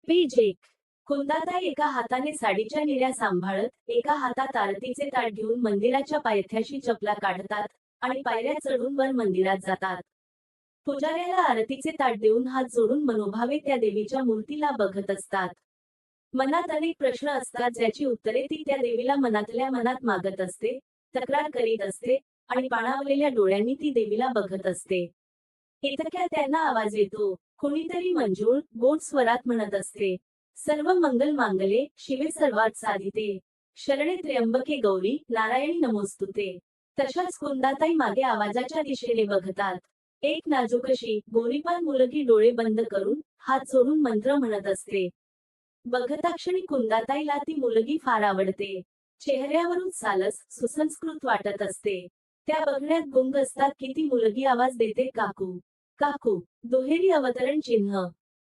Page 1. कुंदाताई एका हाताने साडीच्या निऱ्या सांभाळत, एका हातात आरतीचे ताट घेऊन मंदिराच्या पायथ्याशी चपला काढतात आणि पायऱ्या चढून वर मंदिरात जातात. पुजाऱ्याला आरतीचे ताट देऊन हात जोडून मनोभावे त्या देवीच्या मूर्तीला बघत असतात. मनात अनेक प्रश्न असतात ज्याची उत्तरे ती त्या देवीला मनातल्या मनात मागत असते, तक्रार करीत असते आणि पाणावलेल्या डोळ्यांनी ती देवीला बघत असते. इतक्या त्यांना आवाज येतो. कोणीतरी मंजूळ, गोड स्वरात म्हणत असते, सर्व मंगल मांगले, शिवे सर्वार्थ साधिते, शरणे त्र्यंबके गौरी, नारायणी नमोस्तुते. तशाच कुंदाताई मागे आवाजाच्या दिशेने बघतात. एक नाजूकशी, गोरीपान मुलगी डोळे बंद करून, हात जोडून मंत्र म्हणत असते. बघताक्षणी कुंदाताईला ती मुलगी फार आवडते. चेहऱ्यावरून सालस, सुसंस्कृत वाटत असते. त्या बघण्यात गुंग असतात की ती मुलगी आवाज देते, काकू काकू. दुहेरी अवतरण चिन्ह.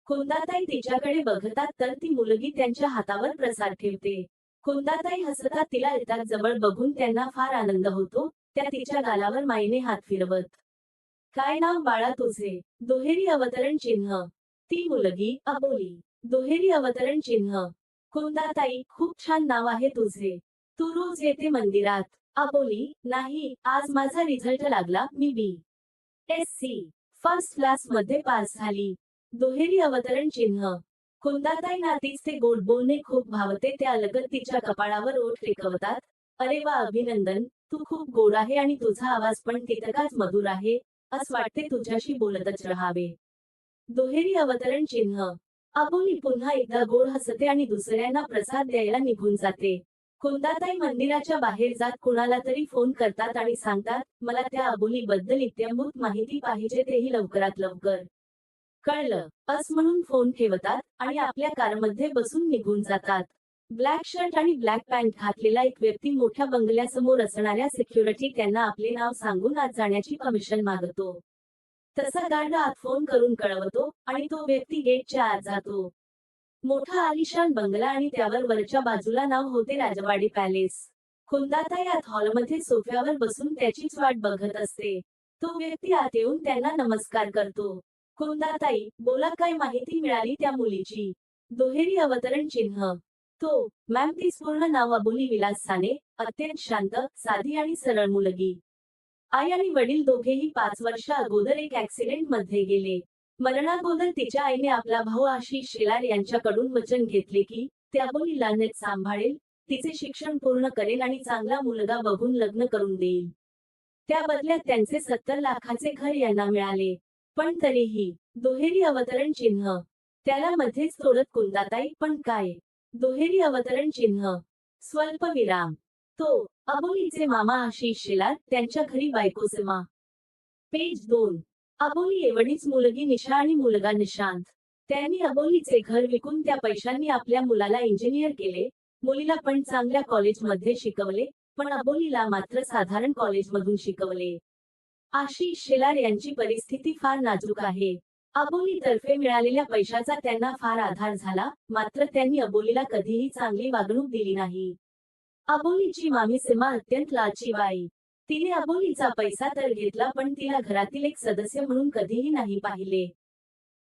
कुंदाताई तिच्याकडे बघतात तर ती मुलगी त्यांच्या हातावर प्रसाद ठेवते. कुंदाताई हसतात तिला येतात जवळ बघून त्यांना फार आनंद होतो. त्या तिच्या गालावर मायेने हात फिरवत. काय नाव बाळा तुझे? दुहेरी अवतरण चिन्ह. ती मुलगी, अबोली. दुहेरी अवतरण चिन्ह. कुंदाताई, खूप छान नाव आहे तुझे. तू रोज येते मंदिरात? अबोली, नाही, आज माझा रिझल्ट लागला, मी बी.एससी. फर्स्ट क्लास मध्ये पास झाली. दुहेरी अवतरण चिन्ह. कुंदाताईंना तीच ते गोड बोलणे खूप भावते. त्या लगत तिच्या कपाळावर ओठ टेकवतात. अरे वा, अभिनंदन, तू खूप गोड आहे आणि तुझा आवाज पण तितकाच मधुर आहे. असं वाटते तुझ्याशी बोलतच राहावे. दुहेरी अवतरण चिन्ह. अबोली पुन्हा एकदा गोड हसते आणि दुसऱ्यांना प्रसाद द्यायला निघून जाते. कुंदाताई मंदिराच्या बाहेर जात कुणाला तरी फोन करतात आणि सांगतात, मला त्या अबोली बद्दल इत्यंभूत माहिती पाहिजे, तेही लवकरात लवकर. कळलं, असं म्हणून फोन ठेवतात आणि आपल्या कारमध्ये बसून निघून जातात. ब्लॅक शर्ट आणि ब्लॅक पॅन्ट घातलेला एक व्यक्ती मोठ्या बंगल्यासमोर असणाऱ्या सिक्युरिटी त्यांना आपले नाव सांगून आत जाण्याची परमिशन मागतो. तसा गार्ड आत फोन करून कळवतो आणि तो व्यक्ती गेटच्या आत जातो. मोठा आलिशान बंगला आणि त्यावर वरच्या बाजूला नाव होते राजवाडी पॅलेस. कुंदाताई आत हॉलमध्ये सोफ्यावर बसून त्याचीच वाट बघत असते. तो व्यक्ती आत येऊन त्यांना नमस्कार करतो. कुंदाताई, बोला, काय माहिती मिळाली त्या मुलीची? दुहेरी अवतरण चिन्ह. तो, मॅम, तीच पूर्ण नाव अबोली विलास साने, अत्यंत शांत, साधी आणि सरळ मुलगी. आई आणि वडील दोघेही 5 वर्ष अगोदर एक ऍक्सिडेंट मध्ये गेले. मरणागोदर तिच्या आईने आपला भाऊ आशिष शेलार यांच्याकडून वचन घेतले की ते अबोलीला नीट सांभाळेल, तिचे शिक्षण पूर्ण करेल आणि चांगला मुलगा बघून लग्न करून देईल. त्या बदल्यात त्यांचे 70 लाखाचे घर यांना मिळाले. पण तरीही, दुहेरी अवतरण चिन्ह. त्याला मध्येच तोडत कुंदाताई, पण काय? दुहेरी अवतरण चिन्ह. स्वल्पविराम. तो, अबोलीचे मामा आशिष शेलार, त्यांच्या घरी बायको सीमा. पेज 2. अबोली एवढीच मुलगी निशा आणि मुलगा निशांत. त्यांनी अबोलीचे घर विकून त्या पैशांनी आपल्या मुलाला इंजिनियर केले, मुलीला पण चांगल्या कॉलेजमध्ये शिकवले, पण अबोलीला मात्र साधारण कॉलेजमधून शिकवले. आशिष शेलार यांची परिस्थिती फार नाजूक आहे. अबोलीतर्फे मिळालेल्या पैशाचा त्यांना फार आधार झाला, मात्र त्यांनी अबोलीला कधीही चांगली वागणूक दिली नाही. अबोलीची मामी सीमा अत्यंत लालची बाई. तिने अबोलीचा पैसा तर घेतला पण तिला घरातील एक सदस्य म्हणून कधीही नाही पाहिले.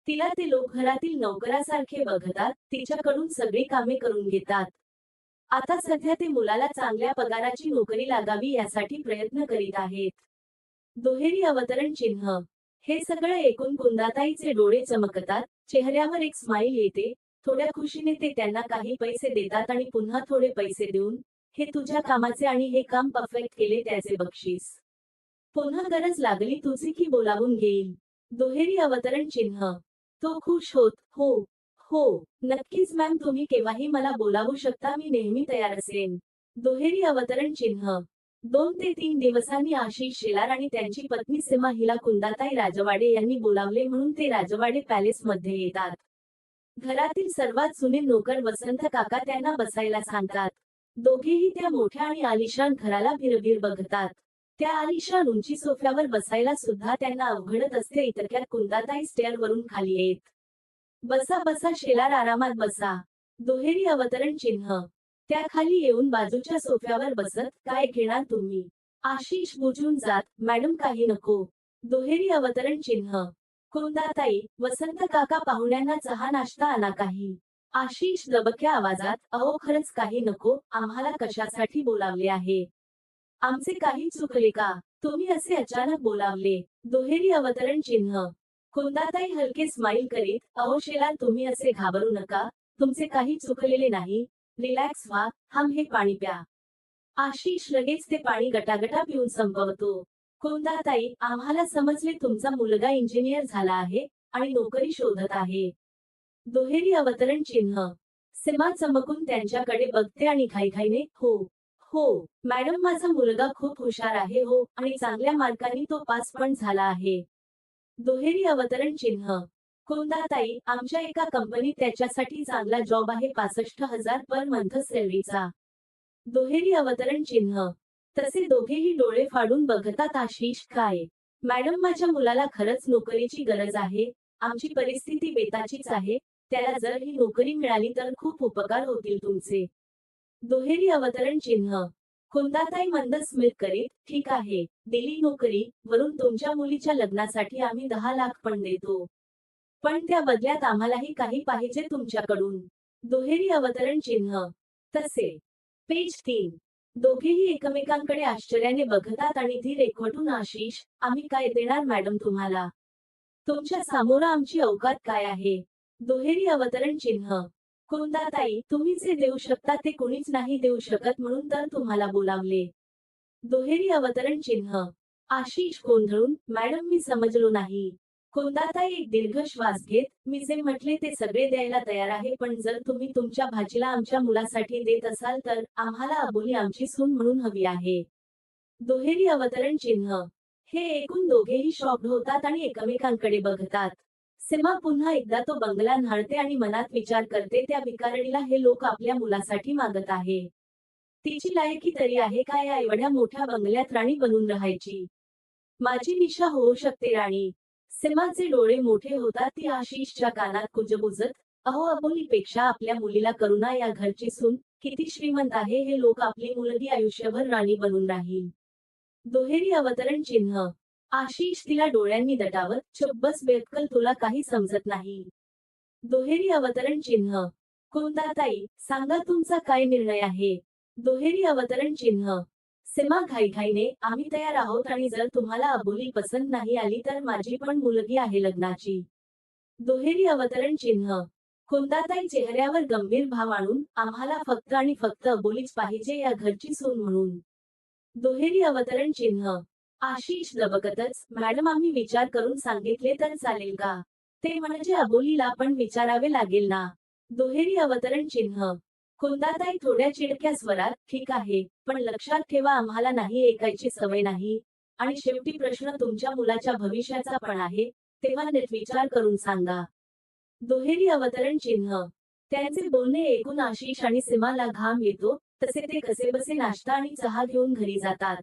तिला ते लोक घरातील नोकरासारखे बघतात, तिच्याकडून सगळी कामे करून घेतात. आता सध्या ते मुलाला चांगल्या पगाराची नोकरी लागावी यासाठी प्रयत्न करीत आहेत. दुहेरी अवतरण चिन्ह. हे सगळं ऐकून कुंदाताईचे डोळे चमकतात, चेहऱ्यावर एक स्माईल येते. थोड्या खुशीने ते त्यांना काही पैसे देतात आणि पुन्हा थोडे पैसे देऊन, हे तुझ्या कामाचे आणि हे काम परफेक्ट केले त्याचे बक्षीस. पुन्हा गरज लागली तुझी की बोलावून घेईल. दुहेरी अवतरण चिन्ह. तो खुश होत, हो हो, नक्कीच मॅम, तुम्ही केव्हाही मला बोलावू शकता, मी नेहमी तयार असेन. दुहेरी अवतरण चिन्ह. 2 ते 3 दिवसांनी आशिष शेलार आणि त्यांची पत्नी सीमा हिला कुंदाताई राजवाडे यांनी बोलावले म्हणून ते राजवाडे पॅलेस मध्ये येतात. घरातील सर्वात जुने नोकर वसंत काका त्यांना बसायला सांगतात. दोघेही त्या मोठ्या आणि आलिशान घराला भिरभिर बघतात. त्या आलिशान उंची सोफ्यावर बसायला सुद्धा त्यांना अवघडत असते. इतक्यात कुंदाताई स्टेअर वरून खाली येत. बसा बसा शेलार, आरामात बसा. दुहेरी अवतरण चिन्ह. त्या खाली येऊन बाजूच्या सोफ्यावर बसत, काय घेणार तुम्ही? आशिष बुजून जात, मॅडम काही नको. दुहेरी अवतरण चिन्ह. कुंदाताई, वसंत काका, पाहुण्यांना चहा नाश्ता आणा काही. आशिष दबक्या आवाजात, अहो खरंच काही नको, आम्हाला कशासाठी बोलावले आहे? आमचे काही चुकले का? तुम्ही असे अचानक बोलावले? दुहेरी अवतरण चिन्ह. कुंदाताई हलके स्माईल करीत, अहो शेलार तुम्ही असे घाबरू नका, तुमचे काही चुकलेले नाही, रिलॅक्स व्हा, हे पाणी प्या. आशिष लगेच ते पाणी गटागटा पिऊन संपवतो. कुंदाताई, आम्हाला समजले तुमचा मुलगा इंजिनियर झाला आहे आणि नोकरी शोधत आहे. दुहेरी अवतरण चिन्ह. सीमा चमकून त्यांच्याकडे बघते आणि घाईघाईने, हो, हो, मॅडम माझा मुलगा खूप हुशार आहे हो, आणि चांगल्या मार्कांनी तो पास पण झाला आहे. दुहेरी अवतरण चिन्ह. कुंदाताई, आमच्या एका कंपनीत त्याच्यासाठी चांगला जॉब आहे, 65,000 पर मंथ सॅलरीचा. दुहेरी अवतरण चिन्ह. तसे दोघेही डोळे फाडून बघतात. आशिष, काय? मॅडम माझ्या मुलाला खरंच नोकरीची गरज आहे, आमची परिस्थिती बेताचीच आहे, त्याला जर ही नोकरी मिळाली तर खूप उपकार होतील तुमचे. दुहेरी अवतरण चिन्ह. कुंदाताई मंद स्मित करीत, ठीक आहे, दिली नोकरी, वरून तुमच्या मुलीच्या लग्नासाठी आम्ही 10 लाख पण देतो. पण त्या बदल्यात आम्हालाही काही पाहिजे तुमच्याकडून. दुहेरी अवतरण चिन्ह. तसे. पेज 3. दोघेही एकमेकांकडे आश्चर्याने बघतात आणि धीर एकवटून, आशिष, आम्ही काय देणार मॅडम तुम्हाला? तुमच्या समोर आमची औकात काय आहे? दुहेरी अवतरण चिन्ह. कुंदाताई, तुम्ही जे देऊ शकता ते कुणीच नाही देऊ शकत, म्हणून तर तुम्हाला बोलावले. दुहेरी अवतरण चिन्ह. आशिष गोंधळून, मॅडम मी समजलो नाही. कुंदाताई एक दीर्घ श्वास घेत, मी जे म्हटले ते सगळे द्यायला तयार आहे, पण जर तुम्ही तुमच्या भाचीला आमच्या मुलासाठी देत असाल तर आम्हाला अबोली आमची सून म्हणून हवी आहे. दुहेरी अवतरण चिन्ह. हे ऐकून दोघेही शॉक्ड होतात आणि एकमेकांकडे बघतात. सीमा पुन्हा एकदा तो बंगला न्हाळते आणि मनात विचार करते, त्या भिकारणीला हे लोक आपल्या मुलासाठी मागत आहे. तिची लायकी तरी आहे का या एवढ्या मोठ्या बंगल्यात राणी बनून राहायची? माझी निशा होऊ शकते राणी. सीमाचे डोळे मोठे होतात. ती आशिषच्या कानात कुजबुजत, अहो अबोलीपेक्षा आपल्या मुलीला करुणा या घरची सून किती श्रीमंत आहे, हे लोक आपली मुलगी आयुष्यभर राणी बनून राहील. दुहेरी अवतरण चिन्ह. आशिष तिला डोळ्यांनी दटावत, चुप बस बेअक्कल, तुला काही समजत नाही. दुहेरी अवतरण चिन्ह. कुंदाताई, सांगा तुमचा काय निर्णय आहे? दुहेरी अवतरण चिन्ह. सीमा घाईघाईने, आम्ही तयार आहोत आणि जर तुम्हाला अबोली पसंत नाही आली तर माझी पण मुलगी आहे लग्नाची. दुहेरी अवतरण चिन्ह. कुंदाताई चेहऱ्यावर गंभीर भाव आणून, आम्हाला फक्त आणि फक्त अबोलीच पाहिजे या घरची सून म्हणून. दुहेरी अवतरण चिन्ह. आशिष दबकतच, मॅडम आम्ही विचार करून सांगितले तर चालेल का? ते म्हणजे अबोलीला पण विचारावे लागेल ना. दुहेरी अवतरण चिन्ह. कुंदाताई थोड्या चिडक्या स्वरात, ठीक आहे, पण लक्षात ठेवा आम्हाला नाही ऐकायची सवय नाही, आणि शेवटी प्रश्न तुमच्या मुलाच्या भविष्याचा पण आहे, तेव्हा नीट विचार करून सांगा. दुहेरी अवतरण चिन्ह. त्यांचे बोलणे ऐकून आशिष आणि सीमाला घाम येतो, तसे ते कसेबसे नाश्ता आणि चहा घेऊन घरी जातात.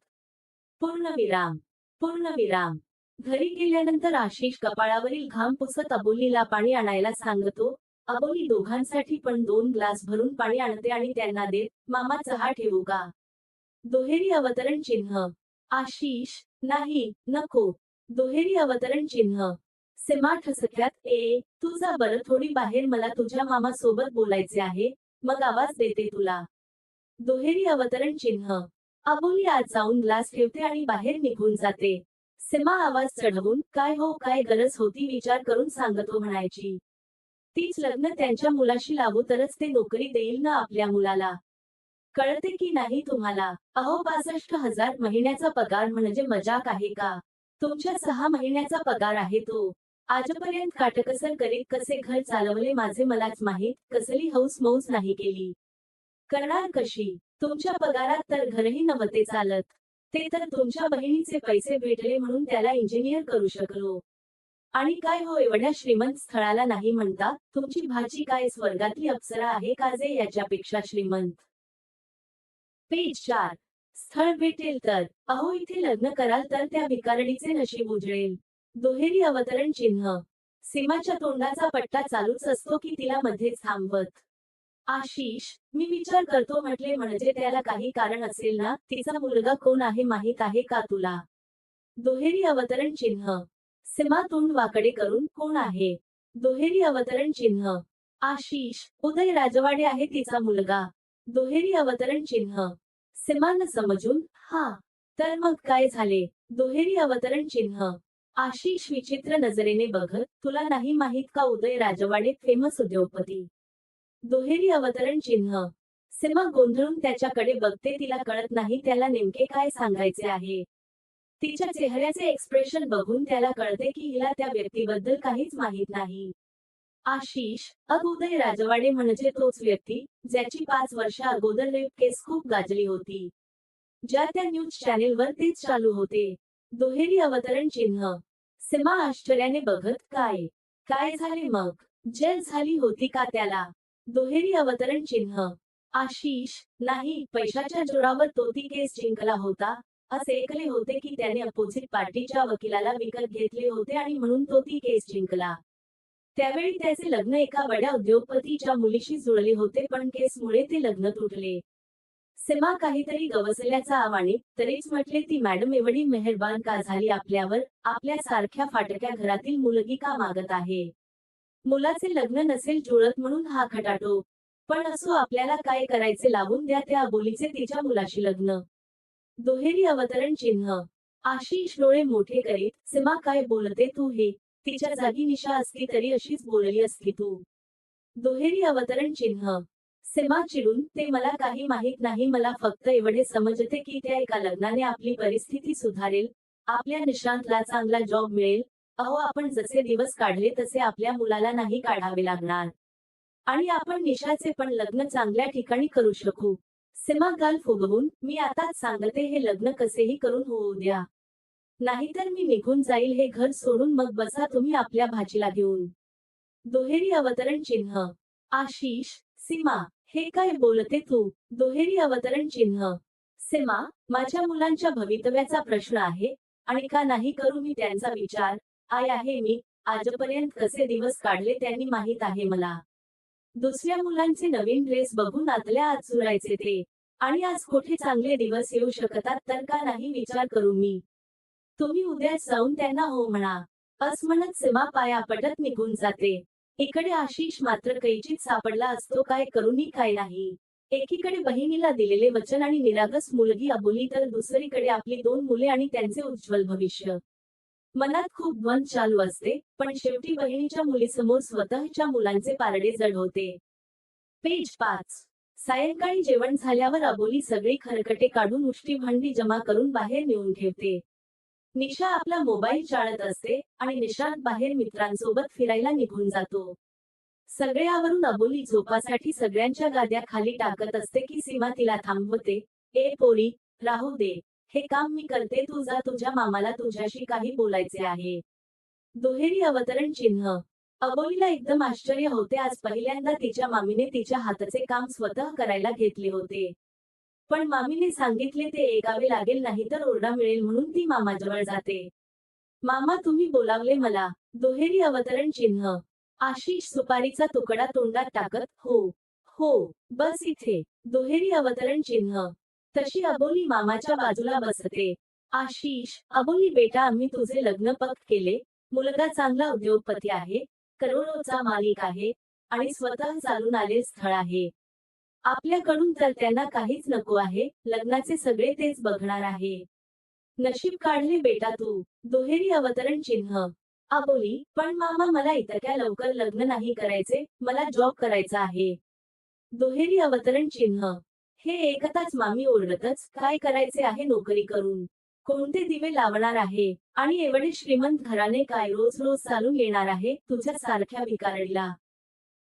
पूर्णविराम. पूर्णविराम. घरी गेल्यानंतर आशिष कपाळावरील घाम पुसत अबोलीला पाणी आणायला सांगतो. अबोली दोघांसाठी पण 2 ग्लास भरून पाणी आणते आणि त्यांना देत, मामा चहा ठेवू का? दुहेरी अवतरण चिन्ह. आशिष, नाही, नको. दुहेरी अवतरण चिन्ह. सीमा ठसक्यात, तू जा बरं थोडी बाहेर, मला तुझ्या मामा सोबत बोलायचे आहे, मग आवाज देते तुला. दुहेरी अवतरण चिन्ह. अबोली आत जाऊन ग्लास ठेवते आणि बाहेर निघून जाते. सीमा आवाज चढवून, काय हो, काय गरज होती विचार करून सांगतो म्हणायची. तीच लग्न त्यांच्या मुलाशी लावू तरच ते नोकरी देईल ना आपल्या मुलाला. कळते की नाही तुम्हाला? अहो 65,000 महिन्याचा पगार म्हणजे मजाक आहे का? तुमच्या 6 महिन्याचा पगार आहे तो. आजपर्यंत काटकसर करीत कसे घर चालवले माझे मलाच माहीत, कसली हौस मौज नाही केली. करणार कशी? तुमच्या पगारात तर घरही नव्हते चालत. ते तर तुमच्या बहिणीचे पैसे भेटले म्हणून त्याला इंजिनियर करू शकलो. आणि काय हो, एवढ्या श्रीमंत स्थळाला नाही म्हणता? तुमची भाची काय स्वर्गातली अप्सरा आहे का जे याच्यापेक्षा श्रीमंत? पेज 4. स्थळ भेटेल तर, अहो इथे लग्न कराल तर त्या भिकारडीचे नशीब उजळेल. दुहेरी अवतरण चिन्ह. सीमाच्या तोंडाचा पट्टा चालूच असतो की तिला मध्येच थांबवत. आशिष, मी विचार करतो म्हटले म्हणजे त्याला काही कारण असेल ना, तिचा मुलगा कोण आहे माहित आहे का तुला? दुहेरी अवतरण चिन्ह. सीमा तोंड वाकडे करून, कोण आहे? दुहेरी अवतरण चिन्ह. आशिष, उदय राजवाडे आहे तिचा मुलगा. दुहेरी अवतरण चिन्ह. सीमा न समजून, हा. तर मग काय झाले? दुहेरी अवतरण चिन्ह. आशिष विचित्र नजरेने बघत, तुला नाही माहित का उदय राजवाडे फेमस उद्योगपती. दुहेरी अवतरण चिन्ह. सीमा गोंधळून त्याच्याकडे बघते, तिला कळत नाही त्याला नेमके काय सांगायचे आहे. तिच्या चेहऱ्याचे एक्सप्रेशन बघून त्याला कळते की हिला त्या व्यक्तीबद्दल काहीच माहित नाही. आशिष, उदय राजवाडे म्हणजे तोच व्यक्ती, ज्याची 5 वर्षा अगोदर रेप केस खूप गाजली होती. ज्या त्या न्यूज चॅनेलवर तेच चालू होते. दुहेरी अवतरण चिन्ह. सीमा आश्चर्याने बघत, काय काय झाले मग? जेल झाली होती का त्याला? दुहेरी अवतरण चिन्ह. आशिष, नाही, पैशाच्या जोरावर तो ती केस जिंकला होता. असे ऐकले होते की त्याने अपोजिट पार्टीच्या वकिलाला विकत घेतले होते आणि म्हणून तो ती केस जिंकला. त्यावेळी त्याचे लग्न एका बड्या उद्योगपतीच्या मुलीशी जुळले होते, पण केसमुळे ते लग्न तुटले. सीमा काहीतरी गवसल्याचा आवाने, तरीच म्हटले, ती मॅडम एवढी मेहरबान का झाली आपल्यावर, आपल्या सारख्या फाटक्या घरातील मुलगी का मागत आहे. मुलाचे लग्न नसेल जुळत म्हणून हा खटाटोप. पण असो, आपल्याला काय करायचे, लावून द्या त्या अबोलीचे तिच्या मुलाशी लग्न. दुहेरी अवतरण चिन्ह. आशिष डोळे मोठे करीत, सीमा काय बोलते तू हे? तिच्या जागी निशा असती तरी अशीच बोलली असती तू. दुहेरी अवतरण चिन्ह. सीमा चिडून, ते मला काही माहित नाही, मला फक्त एवढे समजते की त्या एका लग्नाने आपली परिस्थिती सुधारेल, आपल्या निशांतला चांगला जॉब मिळेल. अहो, आपण जसे दिवस काढले तसे आपल्या मुलाला नाही काढावे लागणार. आणि आपण निशाचे पण लग्न चांगल्या ठिकाणी करू शकू. सीमा गाल फुगवून, मी आताच सांगते, हे लग्न कसेही करून होऊ द्या. नाहीतर मी निघून जाईल हे घर सोडून, मग बसा तुम्ही आपल्या भाचीला घेऊन. दुहेरी अवतरण चिन्ह. आशिष, सीमा, हे काय बोलते तू? दुहेरी अवतरण चिन्ह. सीमा, माझ्या मुलांच्या भवितव्याचा प्रश्न आहे, आणि का नाही करू मी त्यांचा विचार. आई आहे मी, आजपर्यंत कसे दिवस काढले त्यांनी माहित आहे मला. दुसऱ्या मुलांचे नवीन ड्रेस बघून आतल्या आत चुरायचे ते. आणि आज कुठे चांगले दिवस येऊ शकतात तर का नाही विचार करू मी. तुम्ही उद्या जाऊन त्यांना हो म्हणा. असं म्हणत सीमा पाया पटत निघून जाते. इकडे आशिष मात्र कैचीत सापडला असतो, काय करू नी काय नाही. एकीकडे बहिणीला दिलेले वचन आणि निरागस मुलगी अबोली, तर दुसरीकडे आपली 2 मुले आणि त्यांचे उज्ज्वल भविष्य. मनात खूप द्वंद्व चालू असते, पण शेवटी बहिणीच्या मुलीसमोर स्वतःच्या मुलांचे पारडे जड होते. पेज 5. सायंकाळी जेवण झाल्यावर अबोली सगळी खरकटे काढून उष्टी भांडी जमा करून बाहेर नेऊन ठेवते. निशा आपला मोबाईल चाळत असते आणि निशांत बाहेर मित्रांसोबत फिरायला निघून जातो. सगळ्यावरून अबोली झोपासाठी सगळ्यांच्या गाद्या खाली टाकत असते की सीमा तिला थांबवते. ए पोरी, राहू दे, हे काम मी करते, तू जा, तुझ्या मामाला तुझ्याशी काही बोलायचे आहे. दुहेरी अवतरण चिन्ह. अबोलीला एकदम आश्चर्य होते, आज पहिल्यांदा तिच्या मामीने तिच्या हाताचे काम स्वतः करायला घेतले होते. पण मामीने सांगितले ते ऐकावे लागेल, नाही तर ओरडा मिळेल, म्हणून ती मामाजवळ जाते. मामा, तुम्ही बोलावले मला. दुहेरी अवतरण चिन्ह. आशिष सुपारीचा तुकडा तोंडात टाकत, हो हो, बस इथे. दुहेरी अवतरण चिन्ह. तशी अबोली मामाच्या बाजूला बसते. आशिष, अबोली बेटा, आम्ही तुझे लग्न पक्क केले. मुलगा चांगला उद्योगपती आहे, करोडोचा मालिक आहे, आणि स्वतः चालून आले स्थळ आहे. आपल्याकडून तर त्यांना काहीच नको आहे, लग्नाचे सगळे तेच बघणार आहे. नशीब काढले बेटा तू. दुहेरी अवतरण चिन्ह. अबोली, पण मामा, मला इतक्या लवकर लग्न नाही करायचे, मला जॉब करायचा आहे. दुहेरी अवतरण चिन्ह. हे ऐकताच मामी ओरडतच, काय करायचे आहे नोकरी करून? कोणते दिवे लावणार आहे? आणि एवढे श्रीमंत घराणे काय रोज रोज चालून येणार आहे तुझ्या सारख्या भिकारीला?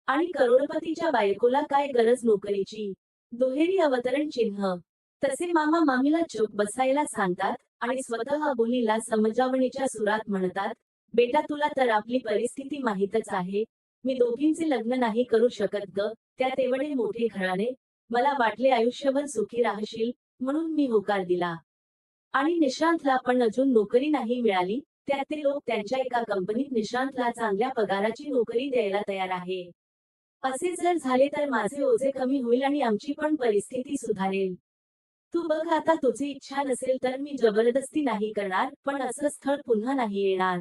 आणि करोडपतीच्या बायकोला काय गरज नोकरीची? दुहेरी अवतरण चिन्ह. तसे मामा मामीला चूप बसायला सांगतात आणि स्वतः अबोलीला समजावणीच्या सुरात म्हणतात, बेटा, तुला तर आपली परिस्थिती माहीतच आहे. मी दोघींचे लग्न नाही करू शकत ग, त्यात एवढे मोठे घराणे. मला वाटले आयुष्यभर सुखी राहशील, म्हणून मी होकार दिला. आणि निशांतला पण अजून नोकरी नाही मिळाली, त्यात ते लोक त्यांच्या एका कंपनीत निशांतला चांगल्या पगाराची नोकरी द्यायला तयार आहे. असे जर झाले तर माझे ओझे कमी होईल आणि आमची पण परिस्थिती सुधारेल. तू बघ, आता तुझी इच्छा नसेल तर मी जबरदस्ती नाही करणार, पण असं स्थळ पुन्हा नाही येणार.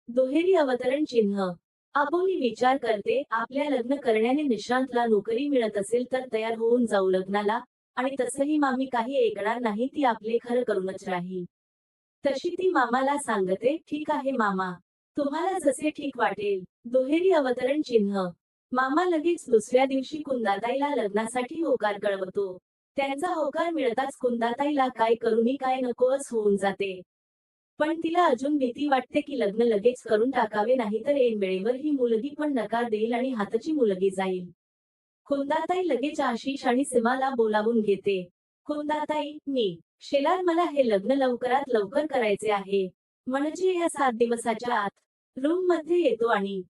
दुहेरी अवतरण चिन्ह. आबोली विचार करते, आपल्या लग्न करण्याने निशांतला नोकरी मिळत असेल तर तयार होऊन जाऊ लग्नाला, आणि तसंही मामी काही ऐकणार नाही, ती आपले खरं करूनच राही. तशी ती मामाला सांगते, ठीक आहे मामा. तुम्हाला जसे ठीक वाटेल. दुहेरी अवतरण चिन्ह. मामा लगेच दुसऱ्या दिवशी कुंदाताईला लग्नासाठी होकार कळवतो. त्यांचा होकार मिळताच कुंदाताईला काय करू नि काय नको असं होऊन जाते. पण तिला अजून भीती वाटते की लग्न लगेच करून टाकावे, नाहीतर ऐन वेळेवर ही मुलगी पण नकार देईल आणि हातची मुलगी जाईल. कुंदाताई लगेच आशिष आणि सीमाला बोलावून घेते. कुंदाताई, शेलार, मला हे लग्न लवकरात लवकर करायचे आहे. म्हणजे या 7 दिवसाच्या आत. रूम मध्ये येतो आणि